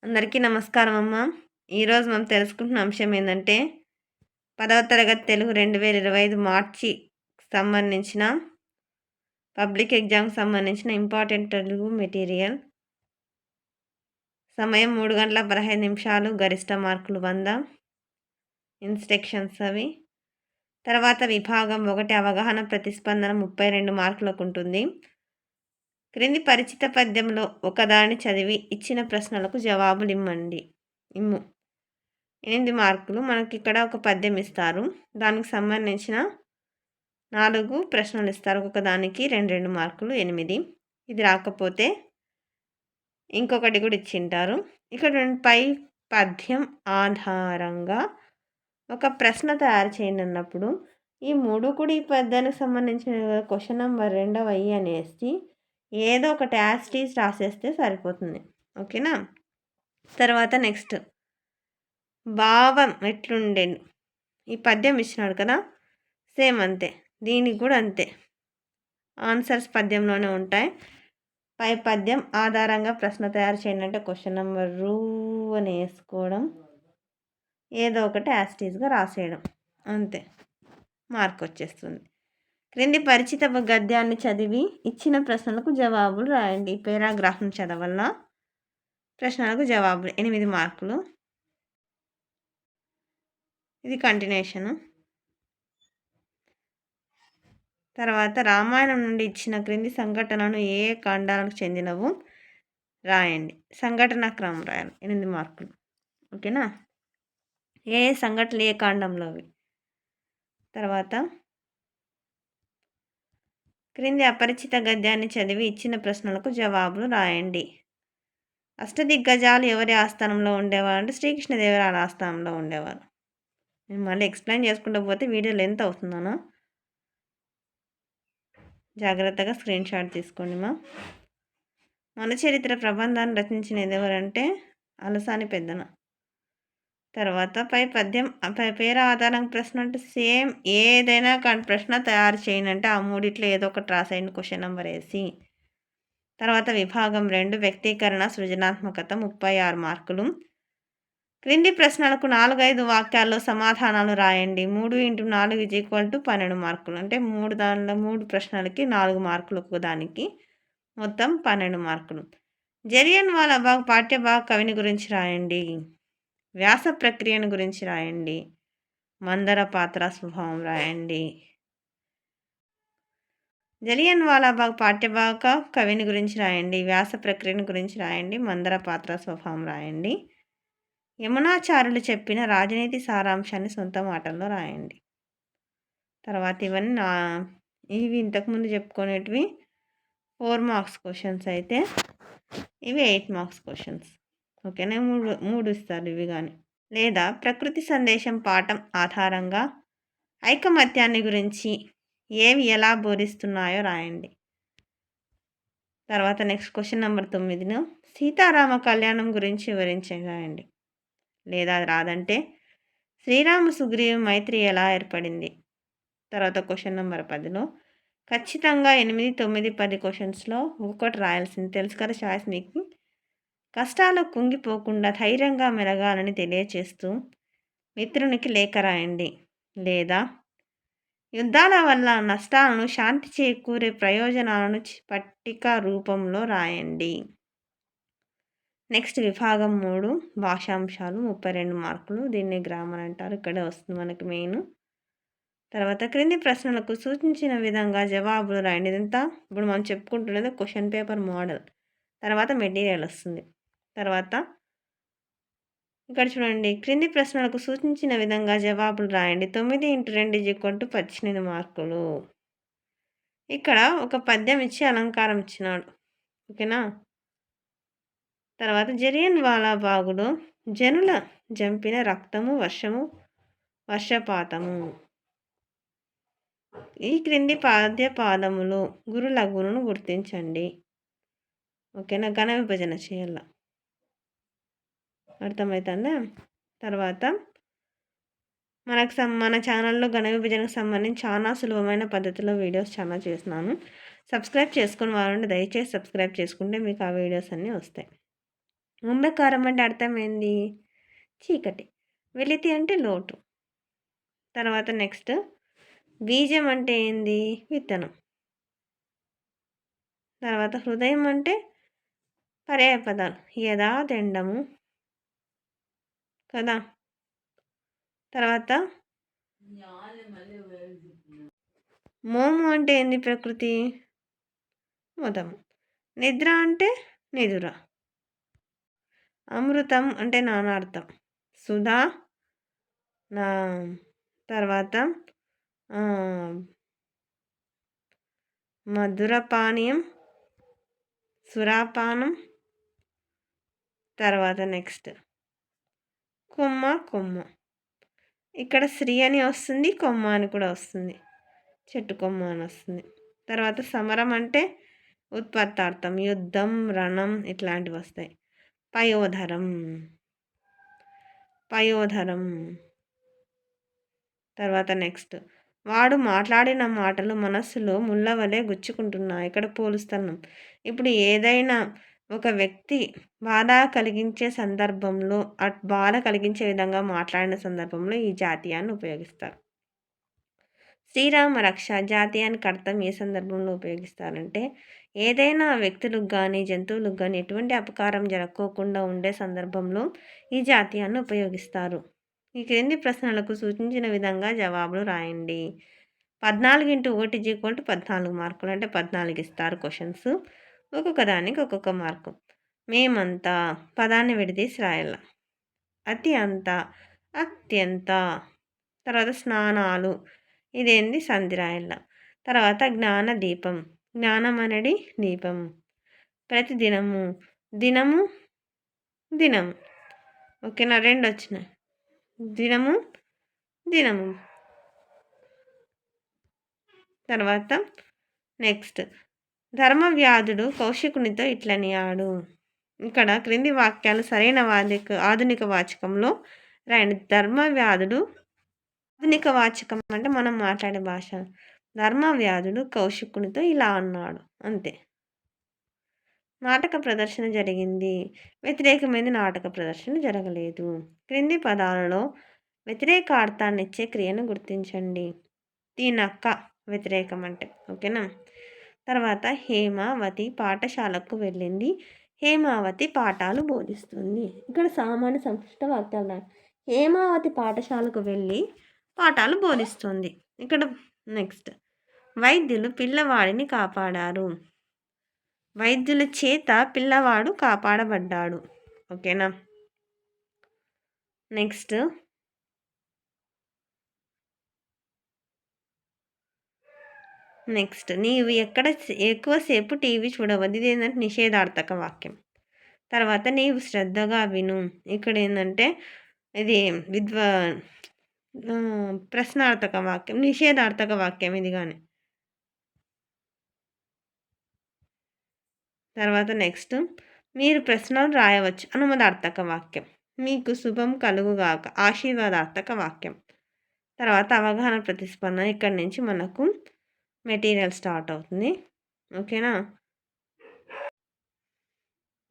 అందరికీ నమస్కారం అమ్మ. ఈరోజు మనం తెలుసుకుంటున్న అంశం ఏంటంటే 10వ తరగతి తెలుగు 2025 మార్చి సంబంధించిన పబ్లిక్ ఎగ్జామ్కి సంబంధించిన ఇంపార్టెంట్ తెలుగు మెటీరియల్. సమయం 3 గంటల 15 నిమిషాలు, గరిష్ట మార్కులు 100. ఇన్స్ట్రక్షన్స్ అవి. తర్వాత విభాగం 1 అవగాహన ప్రతిస్పందన 32 మార్కులకు ఉంటుంది. క్రింది పరిచిత పద్యంలో ఒకదాన్ని చదివి ఇచ్చిన ప్రశ్నలకు జవాబులు ఇమ్ము. 8 మార్కులు. మనకి ఇక్కడ ఒక పద్యం ఇస్తారు, దానికి సంబంధించిన 4 ప్రశ్నలు ఇస్తారు, ఒకదానికి 2 మార్కులు, 8. ఇది రాకపోతే ఇంకొకటి కూడా ఇచ్చింటారు. ఇక్కడ పై పద్యం ఆధారంగా ఒక ప్రశ్న తయారు చేయండి అన్నప్పుడు ఈ 3 కూడా ఈ పద్యానికి సంబంధించిన క్వశ్చన్ నెంబర్ 2 అనేసి ఏదో ఒకటి యాస్టీస్ రాసేస్తే సరిపోతుంది. ఓకేనా. తర్వాత నెక్స్ట్ భావం ఎట్లుండేది, ఈ పద్యం ఇచ్చినాడు కదా, సేమ్ అంతే, దీనికి కూడా అంతే, ఆన్సర్స్ పద్యంలోనే ఉంటాయి. పై పద్యం ఆధారంగా ప్రశ్న తయారు చేయండి అంటే క్వశ్చన్ నెంబర్ అని వేసుకోవడం, ఏదో ఒకటి యాస్టీస్గా రాసేయడం, అంతే, మార్క్ వచ్చేస్తుంది. క్రింది పరిచిత గద్యాన్ని చదివి ఇచ్చిన ప్రశ్నలకు జవాబులు రాయండి. ఈ పేరాగ్రాఫ్ను చదవల్ల, ప్రశ్నలకు జవాబులు 8 మార్కులు. ఇది కంటిన్యూషను. తర్వాత రామాయణం నుండి ఇచ్చిన క్రింది సంఘటనలను ఏ ఖండాలకు చెందినవు రాయండి. సంఘటన క్రమం రాయాలి, 8 మార్కులు. ఓకేనా. ఏ సంఘటనలు ఏ కాండంలో అవి. తర్వాత క్రింది అపరిచిత గద్యాన్ని చదివి ఇచ్చిన ప్రశ్నలకు జవాబులు రాయండి. అష్టదిగ్గజాలు ఎవరి ఆస్థానంలో ఉండేవారు అంటే శ్రీకృష్ణదేవరాయల ఆస్థానంలో ఉండేవారు. నేను మళ్ళీ ఎక్స్ప్లెయిన్ చేసుకుంటూ పోతే వీడియో లెంత్ అవుతుందనా, జాగ్రత్తగా స్క్రీన్ షాట్ తీసుకోండి. మన చరిత్ర ప్రబంధాన్ని రచించినది ఎవరంటే అలసాని పెద్దన. తర్వాత పై పద్యం పేర ఆధారంగా ప్రశ్న అంటే సేమ్ ఏదైనా కానీ ప్రశ్న తయారు చేయండి అంటే ఆ మూడిట్లో ఏదో ఒకటి రాసేయండి క్వశ్చన్ నెంబర్ వేసి. తర్వాత విభాగం 2 వ్యక్తీకరణ సృజనాత్మకత 36 మార్కులు. క్రింది ప్రశ్నలకు 4-5 వాక్యాల్లో సమాధానాలు రాయండి. 3 × 4 = 12 మార్కులు. అంటే 3 ప్రశ్నలకి 4 మార్కులు ఒకదానికి, మొత్తం 12 మార్కులు. జలియన్ వాలాబాగ్ పాఠ్యభాగ కవిని గురించి రాయండి. వ్యాస ప్రక్రియను గురించి రాయండి. మందర పాత్ర స్వభావం రాయండి. జలియన్ వాలాబాగ్ పాఠ్యభాగ కవిని గురించి రాయండి. వ్యాస ప్రక్రియను గురించి రాయండి. మందర పాత్ర స్వభావం రాయండి. యమునాచార్యులు చెప్పిన రాజనీతి సారాంశాన్ని సొంత మాటల్లో రాయండి. తర్వాత ఇవి ఇంతకుముందు చెప్పుకునేటివి 4 మార్క్స్ క్వశ్చన్స్ అయితే ఇవి 8 మార్క్స్ క్వశ్చన్స్. ఓకేనా. 3 ఇస్తారు ఇవి. కానీ లేదా ప్రకృతి సందేశం పాఠం ఆధారంగా ఐకమత్యాన్ని గురించి ఏవి ఎలా బోధిస్తున్నాయో రాయండి. తర్వాత నెక్స్ట్ క్వశ్చన్ నెంబర్ 9 సీతారామ కళ్యాణం గురించి వివరించి రాయండి. లేదా రాదంటే శ్రీరామ సుగ్రీవ మైత్రి ఎలా ఏర్పడింది. తర్వాత క్వశ్చన్ నెంబర్ 10 ఖచ్చితంగా 8, 9, 10 క్వశ్చన్స్లో ఒక్కొక్కటి రాయాల్సింది. తెలుసు కదా చాయిస్ మీకు. కష్టాలు కుంగిపోకుండా ధైర్యంగా మెలగాలని తెలియచేస్తూ మిత్రునికి లేఖ రాయండి. లేదా యుద్ధాల వల్ల నష్టాలను శాంతి చేకూరే ప్రయోజనాలను పట్టిక రూపంలో రాయండి. నెక్స్ట్ విభాగం 3 భాషాంశాలు 32 మార్కులు. దీన్ని గ్రామర్ అంటారు. ఇక్కడే వస్తుంది మనకి మెయిన్. తర్వాత క్రింది ప్రశ్నలకు సూచించిన విధంగా జవాబులు రాయండి. ఇదంతా ఇప్పుడు మనం చెప్పుకుంటున్నది క్వశ్చన్ పేపర్ మోడల్. తర్వాత మెటీరియల్ వస్తుంది. తర్వాత ఇక్కడ చూడండి, క్రింది ప్రశ్నలకు సూచించిన విధంగా జవాబులు రాయండి. 9 × 2 = 18 మార్కులు. ఇక్కడ ఒక పద్యం ఇచ్చి అలంకారం ఇచ్చినాడు. ఓకేనా. తర్వాత జలియన్ వాలాబాగులో జనుల జంపిన రక్తము, వర్షపాతము. ఈ క్రింది పాదములు గురు లఘువులను గుర్తించండి. ఓకేనా. ఘన విభజన చేయాల, అర్థమవుతుందా. తర్వాత మన ఛానల్లో ఘన విభజనకు సంబంధించి చాలా సులభమైన పద్ధతిలో వీడియోస్ చాలా చేస్తున్నాను. సబ్స్క్రైబ్ చేసుకుని వారంటే దయచేసి సబ్స్క్రైబ్ చేసుకుంటే మీకు ఆ వీడియోస్ అన్నీ వస్తాయి. అంధకారం అంటే అర్థం ఏంది? చీకటి. వెలితి అంటే లోటు. తర్వాత నెక్స్ట్ బీజం అంటే ఏంది? విత్తనం. తర్వాత హృదయం అంటే పర్యాయపదాలు. యథా, దెండము కదా. తర్వాత మోము అంటే ఏంది? ప్రకృతి. మొదము. నిద్ర అంటే నిదుర. అమృతం అంటే నానార్థం. సుధా నా తర్వాత మధుర పానీయం, సురాపానం. తర్వాత నెక్స్ట్ కొమ్మ, కొమ్మ. ఇక్కడ శ్రీ అని వస్తుంది, కొమ్మ అని కూడా వస్తుంది. చెట్టు కొమ్మ అని వస్తుంది. తర్వాత సమరం అంటే ఉత్పత్తార్థం, యుద్ధం, రణం ఇట్లాంటివి వస్తాయి. పయోధరం, పయోధరం. తర్వాత నెక్స్ట్ వాడు మాట్లాడిన మాటలు మనస్సులో ముళ్ళ వలె గుచ్చుకుంటున్నాయి. ఇక్కడ పోలుస్తున్నాం. ఇప్పుడు ఏదైనా ఒక వ్యక్తి బాధ కలిగించే సందర్భంలో బాధ కలిగించే విధంగా మాట్లాడిన సందర్భంలో ఈ జాతీయాన్ని ఉపయోగిస్తారు. శ్రీరామ రక్ష జాతీయానికి అర్థం ఏ సందర్భంలో ఉపయోగిస్తారంటే ఏదైనా వ్యక్తులకు కానీ జంతువులకు కానీ ఎటువంటి అపకారం జరగకోకుండా ఉండే సందర్భంలో ఈ జాతీయాన్ని ఉపయోగిస్తారు. ఈ క్రింది ప్రశ్నలకు సూచించిన విధంగా జవాబులు రాయండి. 14 × 1 = 14 మార్కులు, అంటే 14 ఇస్తారు క్వశ్చన్స్. ఒక్కొక్క దానికి ఒక్కొక్క మార్కు. మేమంతా పదాన్ని విడదీసి రాయాల. అతి అంత, అత్యంత. తర్వాత స్నానాలు, ఇదేంది సంధి రాయాల. తర్వాత జ్ఞాన దీపం, జ్ఞానం అనేది దీపం. ప్రతిదినము, దినము, దినము. ఓకేనా, 2 వచ్చినాయి. దినము, దినము. తర్వాత నెక్స్ట్ ధర్మవ్యాధుడు కౌశికునితో ఇట్లనియాడు. ఇక్కడ క్రింది వాక్యాలు సరైన ఆధునిక వాచకంలో రాయండి. ధర్మవ్యాధుడు, ఆధునిక వాచకం అంటే మనం మాట్లాడే భాష. ధర్మవ్యాధుడు కౌశికునితో ఇలా అన్నాడు, అంతే. నాటక ప్రదర్శన జరిగింది, వ్యతిరేకమైన నాటక ప్రదర్శన జరగలేదు. క్రింది పదాలలో వ్యతిరేకార్థాన్ని ఇచ్చే క్రియను గుర్తించండి. తినక వ్యతిరేకం అంటే, ఓకేనా. తర్వాత హేమావతి పాఠశాలకు వెళ్ళింది, హేమావతి పాఠాలు బోధిస్తుంది. ఇక్కడ సామాన్య సంక్లిష్ట వాక్యాలు. హేమావతి పాఠశాలకు వెళ్ళి పాఠాలు బోధిస్తుంది. ఇక్కడ నెక్స్ట్ వైద్యులు పిల్లవాడిని కాపాడారు, వైద్యుల చేత పిల్లవాడు కాపాడబడ్డాడు. ఓకేనా. నెక్స్ట్ నీవు ఎక్కడ ఎక్కువసేపు టీవీ చూడవద్దు, ఇది ఏంటంటే నిషేధార్థక వాక్యం. తర్వాత నీవు శ్రద్ధగా విను, ఇక్కడ ఏంటంటే ఇది ప్రశ్నార్థక వాక్యం, నిషేధార్థక వాక్యం ఇది కానీ. తర్వాత నెక్స్ట్ మీరు ప్రశ్నలు రాయవచ్చు, అనుమదార్థక వాక్యం. మీకు శుభం కలుగుగాక, ఆశీర్వాదార్థక వాక్యం. తర్వాత అవగాహన ప్రతిస్పందన, ఇక్కడి నుంచి మనకు మెటీరియల్ స్టార్ట్ అవుతుంది. ఓకేనా.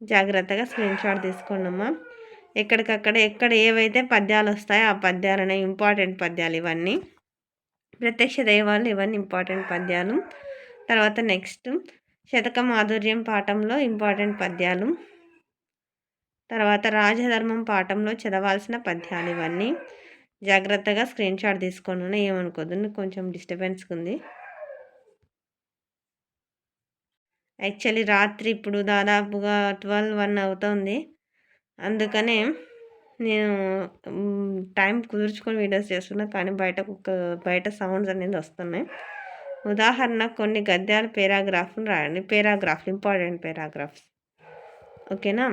జాగ్రత్తగా స్క్రీన్ షాట్ తీసుకోండమ్మా. ఎక్కడ ఏవైతే పద్యాలు వస్తాయో ఆ పద్యాలనే ఇంపార్టెంట్ పద్యాలు ఇవన్నీ. ప్రత్యక్ష దైవాలు ఇవన్నీ ఇంపార్టెంట్ పద్యాలు. తర్వాత నెక్స్ట్ శతక మాధుర్యం పాఠంలో ఇంపార్టెంట్ పద్యాలు. తర్వాత రాజధర్మం పాఠంలో చదవాల్సిన పద్యాలు ఇవన్నీ. జాగ్రత్తగా స్క్రీన్ షాట్ తీసుకోండి, ఏమనుకోద్దు, కొంచెం డిస్టర్బెన్స్గా ఉంది. యాక్చువల్లీ రాత్రి ఇప్పుడు దాదాపుగా 12-1 అవుతుంది, అందుకనే నేను టైం కుదుర్చుకొని వీడియోస్ చేస్తున్నా. కానీ బయట సౌండ్స్ అనేది వస్తున్నాయి. ఉదాహరణ కొన్ని గద్యాలు పేరాగ్రాఫ్లు రాయండి. పేరాగ్రాఫ్లు ఇంపార్టెంట్ పేరాగ్రాఫ్స్. ఓకేనా.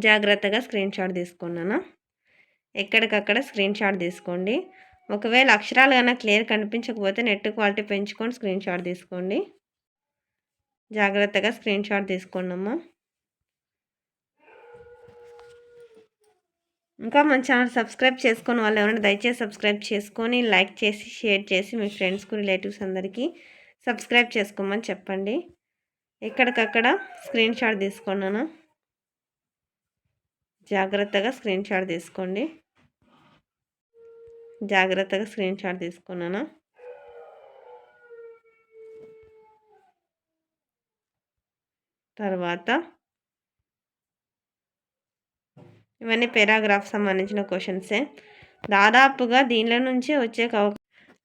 జాగ్రత్తగా స్క్రీన్ షాట్ తీసుకున్నాను. ఎక్కడికక్కడ స్క్రీన్ షాట్ తీసుకోండి. ఒకవేళ అక్షరాలు కన్నా క్లియర్ కనిపించకపోతే నెట్ క్వాలిటీ పెంచుకొని స్క్రీన్ షాట్ తీసుకోండి. జాగ్రత్తగా స్క్రీన్ షాట్ తీసుకోండి అమ్మా. ఇంకా మన ఛానల్ సబ్స్క్రైబ్ చేసుకొని వాళ్ళు ఎవరైనా దయచేసి సబ్స్క్రైబ్ చేసుకొని లైక్ చేసి షేర్ చేసి మీ ఫ్రెండ్స్కు రిలేటివ్స్ అందరికీ సబ్స్క్రైబ్ చేసుకోమని చెప్పండి. ఎక్కడికక్కడ స్క్రీన్ షాట్ తీసుకున్నాను. జాగ్రత్తగా స్క్రీన్ షాట్ తీసుకోండి. జాగ్రత్తగా స్క్రీన్ షాట్ తీసుకున్నాను. తర్వాత ఇవన్నీ పారాగ్రాఫ్ సంబంధించిన క్వశ్చన్సే. దాదాపుగా దీనిలో నుంచే వచ్చే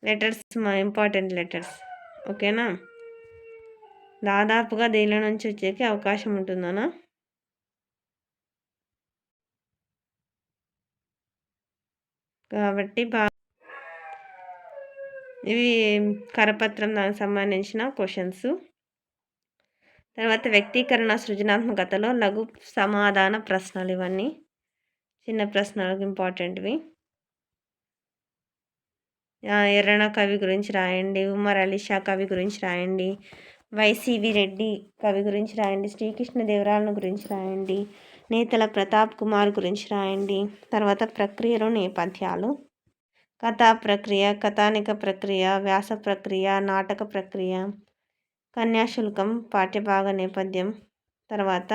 లెటర్స్ ఇంపార్టెంట్ లెటర్స్. ఓకేనా, దాదాపుగా దీనిలో నుంచి వచ్చేకి అవకాశం ఉంటుందనా. కాబట్టి ఇవి కరపత్రం దానికి సంబంధించిన క్వశ్చన్స్. తర్వాత వ్యక్తీకరణ సృజనాత్మకతలో లఘు సమాధాన ప్రశ్నలు. ఇవన్నీ చిన్న ప్రశ్నలకు ఇంపార్టెంట్వి. ఎర్రన కవి గురించి రాయండి. ఉమర్ అలీ షా కవి గురించి రాయండి. వైసివి రెడ్డి కవి గురించి రాయండి. శ్రీకృష్ణదేవరాయల గురించి రాయండి. నేతల ప్రతాప్ కుమార్ గురించి రాయండి. తర్వాత ప్రక్రియలో నేపథ్యాలు, కథా ప్రక్రియ, కథానిక ప్రక్రియ, వ్యాస ప్రక్రియ, నాటక ప్రక్రియ, కన్యాశుల్కం, పాఠ్యభాగ నేపథ్యం. తర్వాత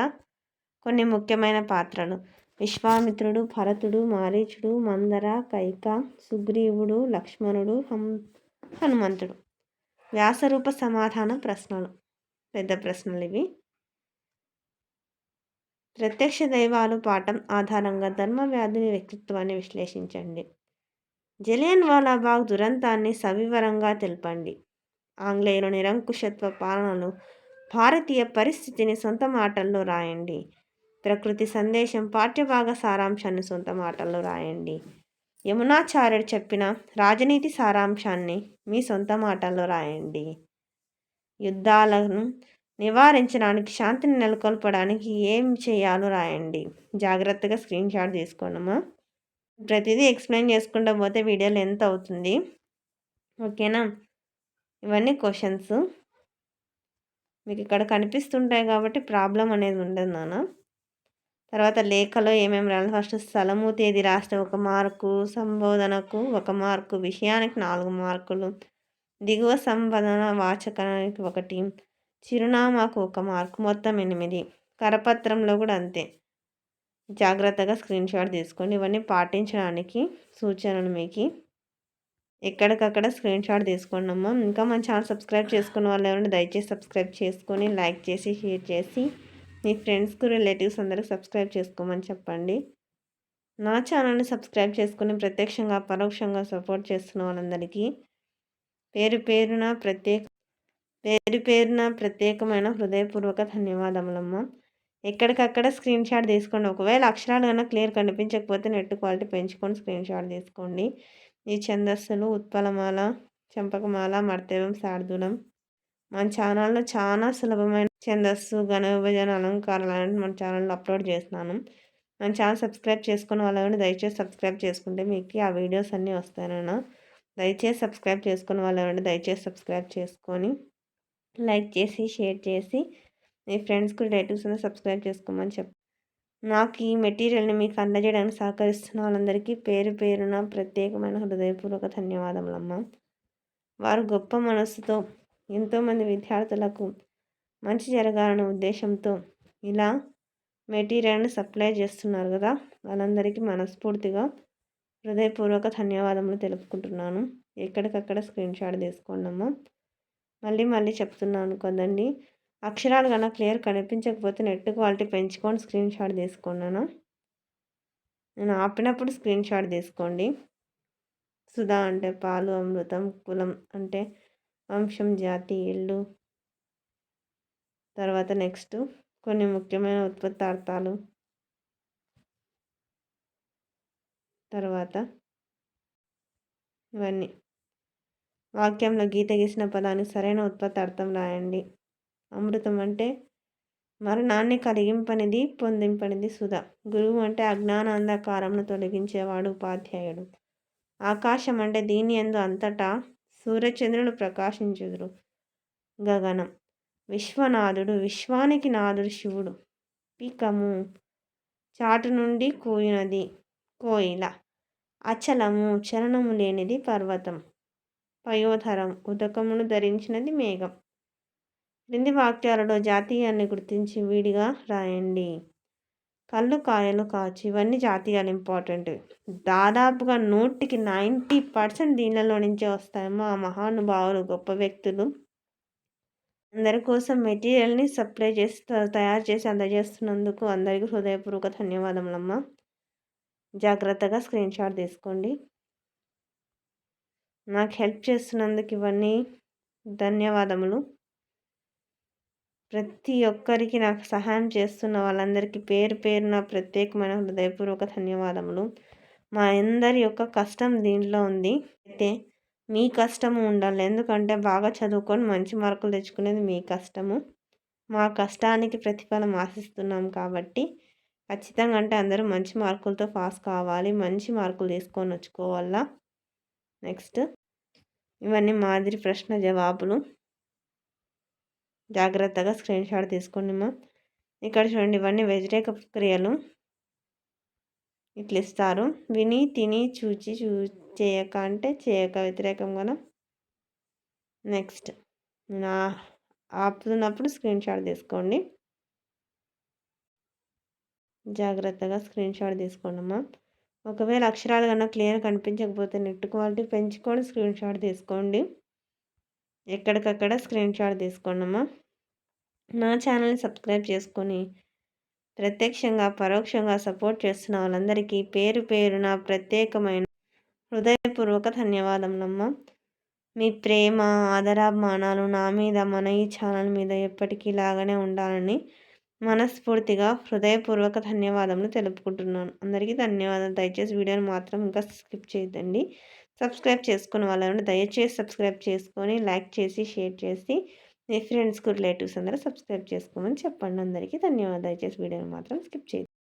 కొన్ని ముఖ్యమైన పాత్రలు: విశ్వామిత్రుడు, భరతుడు, మారీచుడు, మందర, కైక, సుగ్రీవుడు, లక్ష్మణుడు, హనుమంతుడు. వ్యాసరూప సమాధాన ప్రశ్నలు, పెద్ద ప్రశ్నలు ఇవి. ప్రత్యక్ష దైవాలు పాఠం ఆధారంగా ధర్మవ్యాధుని వ్యక్తిత్వాన్ని విశ్లేషించండి. జలియన్ వాలాబాగ్ దురంతాన్ని సవివరంగా తెలపండి. ఆంగ్లేయుల నిరంకుశత్వ పాలనలు భారతీయ పరిస్థితిని సొంత మాటల్లో రాయండి. ప్రకృతి సందేశం పాఠ్యభాగ సారాంశాన్ని సొంత మాటల్లో రాయండి. యమునాచార్యుడు చెప్పిన రాజనీతి సారాంశాన్ని మీ సొంత మాటల్లో రాయండి. యుద్ధాలను నివారించడానికి, శాంతిని నెలకొల్పడానికి ఏం చేయాలో రాయండి. జాగ్రత్తగా స్క్రీన్ షాట్ తీసుకోండమ్మా. ప్రతిదీ ఎక్స్ప్లెయిన్ చేసుకుంటూ పోతే వీడియో లెంత్ అవుతుంది. ఓకేనా, ఇవన్నీ క్వశ్చన్స్ మీకు ఇక్కడ కనిపిస్తుంటాయి కాబట్టి ప్రాబ్లం అనేది ఉండదు నాన్న. తర్వాత లేఖలో ఏమేమి రాయాలి? ఫస్ట్ స్థలము తేదీ రాస్తే 1 మార్కు, సంబోధనకు 1 మార్కు, విషయానికి 4 మార్కులు, దిగువ సంబోధన వాచకానికి 1, చిరునామాకు 1 మార్కు, మొత్తం 8. కరపత్రంలో కూడా అంతే. జాగ్రత్తగా స్క్రీన్ షాట్ తీసుకోండి. ఇవన్నీ పాటించడానికి సూచనలు మీకు. ఎక్కడికక్కడ స్క్రీన్ షాట్ తీసుకోండి అమ్మ. ఇంకా మన ఛానల్ సబ్స్క్రైబ్ చేసుకున్న వాళ్ళు ఎవరైనా దయచేసి సబ్స్క్రైబ్ చేసుకొని లైక్ చేసి షేర్ చేసి మీ ఫ్రెండ్స్కు రిలేటివ్స్ అందరికి సబ్స్క్రైబ్ చేసుకోమని చెప్పండి. నా ఛానల్ని సబ్స్క్రైబ్ చేసుకుని ప్రత్యక్షంగా పరోక్షంగా సపోర్ట్ చేస్తున్న వాళ్ళందరికీ పేరు పేరున ప్రత్యేకమైన హృదయపూర్వక ధన్యవాదములమ్మ. ఎక్కడికక్కడ స్క్రీన్ షాట్ తీసుకోండి. ఒకవేళ అక్షరాలు కన్నా క్లియర్ కనిపించకపోతే నెట్ క్వాలిటీ పెంచుకొని స్క్రీన్ షాట్ తీసుకోండి. ఈ ఛందస్సులు ఉత్పలమాల, చంపకమాల, మర్తవ్యం, శార్దూలం మన ఛానల్లో చాలా సులభమైన ఛందస్సు, ఘన విభజన, అలంకారాలు అనేవి మన ఛానల్లో అప్లోడ్ చేస్తున్నాను. మన ఛానల్ సబ్స్క్రైబ్ చేసుకున్న వాళ్ళని దయచేసి సబ్స్క్రైబ్ చేసుకుంటే మీకు ఆ వీడియోస్ అన్నీ వస్తాయన్నా. దయచేసి సబ్స్క్రైబ్ చేసుకున్న వాళ్ళని దయచేసి సబ్స్క్రైబ్ చేసుకొని లైక్ చేసి షేర్ చేసి మీ ఫ్రెండ్స్కి రిలేటివ్స్ సబ్స్క్రైబ్ చేసుకోమని నాకు ఈ మెటీరియల్ని మీకు అందజేయడానికి సహకరిస్తున్న వాళ్ళందరికీ పేరున ప్రత్యేకమైన హృదయపూర్వక ధన్యవాదములమ్మ. వారు గొప్ప మనసుతో ఎంతోమంది విద్యార్థులకు మంచి జరగాలనే ఉద్దేశంతో ఇలా మెటీరియల్ని సప్లై చేస్తున్నారు కదా, వాళ్ళందరికీ మనస్ఫూర్తిగా హృదయపూర్వక ధన్యవాదములు తెలుపుకుంటున్నాను. ఎక్కడికక్కడ స్క్రీన్ షాట్ తీసుకోండి అమ్మ. మళ్ళీ చెప్తున్నాను కదండి, అక్షరాలు కన్నా క్లియర్ కనిపించకపోతే నెట్ క్వాలిటీ పెంచుకొని స్క్రీన్ షాట్ తీసుకున్నాను. నేను ఆపినప్పుడు స్క్రీన్ షాట్ తీసుకోండి. సుధా అంటే పాలు, అమృతం, కులం అంటే వంశం, జాతి, ఇల్లు. తర్వాత నెక్స్ట్ కొన్ని ముఖ్యమైన ఉత్పత్తార్థాలు. తర్వాత ఇవన్నీ వాక్యంలో గీత గీసిన పదానికి సరైన ఉత్పత్తార్థం రాయండి. అమృతం అంటే మరణాన్ని కలిగింపనిది, పొందింపనిది సుధ. గురువు అంటే అజ్ఞాన అంధకారంను తొలగించేవాడు, ఉపాధ్యాయుడు. ఆకాశం అంటే దీని యందు అంతటా సూర్యచంద్రులు ప్రకాశించుదురు, గగనం. విశ్వనాథుడు, విశ్వానికి నాథుడు శివుడు. పికము చాటు నుండి కూయినది, కోయిల. అచలము చలనము లేనిది, పర్వతం. పయోధరం ఉదకమును ధరించినది, మేఘం. క్రింది వాక్యాలలో జాతీయాన్ని గుర్తించి విడిగా రాయండి. కళ్ళు, కాయలు, కాచి ఇవన్నీ జాతీయాలు ఇంపార్టెంట్. దాదాపుగా 100కి 90% దీనిలో నుంచే వస్తాయమ్మా. ఆ మహానుభావులు, గొప్ప వ్యక్తులు అందరి కోసం మెటీరియల్‌ని సప్లై చేసి తయారు చేసి అందజేస్తున్నందుకు అందరికీ హృదయపూర్వక ధన్యవాదములమ్మా. జాగ్రత్తగా స్క్రీన్ షాట్ తీసుకోండి. నాకు హెల్ప్ చేస్తున్నందుకు ఇవన్నీ ధన్యవాదములు. ప్రతి ఒక్కరికి నాకు సహాయం చేస్తున్న వాళ్ళందరికీ పేరు పేరున ప్రత్యేకమైన హృదయపూర్వక ధన్యవాదములు. మా అందరి యొక్క కష్టం దీంట్లో ఉంది. అయితే మీ కష్టము ఉండాలి. ఎందుకంటే బాగా చదువుకొని మంచి మార్కులు తెచ్చుకునేది మీ కష్టము. మా కష్టానికి ప్రతిఫలం ఆశిస్తున్నాం కాబట్టి ఖచ్చితంగా అంటే అందరూ మంచి మార్కులతో పాస్ కావాలి. మంచి మార్కులు తీసుకొని వచ్చుకోవాలా. నెక్స్ట్ ఇవన్నీ మాదిరి ప్రశ్న జవాబులు. జాగ్రత్తగా స్క్రీన్ షాట్ తీసుకోండి అమ్మా. ఇక్కడ చూడండి, ఇవన్నీ వ్యతిరేక క్రియలు ఇట్లా ఇస్తారు. విని తిని చూచి చేయక అంటే చేయక వ్యతిరేకం కదా. నెక్స్ట్ నా ఆపుతున్నప్పుడు స్క్రీన్ షాట్ తీసుకోండి. జాగ్రత్తగా స్క్రీన్ షాట్ తీసుకోండి అమ్మా. ఒకవేళ అక్షరాలు కన్నా క్లియర్ కనిపించకపోతే నెట్ క్వాలిటీ పెంచుకొని స్క్రీన్ షాట్ తీసుకోండి. ఎక్కడికక్కడ స్క్రీన్ షాట్ తీసుకోండి అమ్మా. నా ఛానల్ని సబ్స్క్రైబ్ చేసుకొని ప్రత్యక్షంగా పరోక్షంగా సపోర్ట్ చేస్తున్న వాళ్ళందరికీ పేరు పేరున ప్రత్యేకమైన హృదయపూర్వక ధన్యవాదములమ్మా. మీ ప్రేమ, ఆదరాభిమానాలు నా మీద, మన ఈ ఛానల్ మీద ఎప్పటికీ ఇలాగనే ఉండాలని మనస్ఫూర్తిగా హృదయపూర్వక ధన్యవాదములు తెలుపుకుంటున్నాను. అందరికీ ధన్యవాదాలు. దయచేసి వీడియోని మాత్రం ఇంకా స్కిప్ చేయొద్దండి. సబ్స్క్రైబ్ చేసుకున్న వాళ్ళని దయచేసి సబ్స్క్రైబ్ చేసుకొని లైక్ చేసి షేర్ చేసి మీ ఫ్రెండ్స్కు రిలేటివ్స్ అందరూ సబ్స్క్రైబ్ చేసుకోమని చెప్పండి. అందరికీ ధన్యవాదాలు. దయచేసి వీడియోని మాత్రం స్కిప్ చేయొద్దు.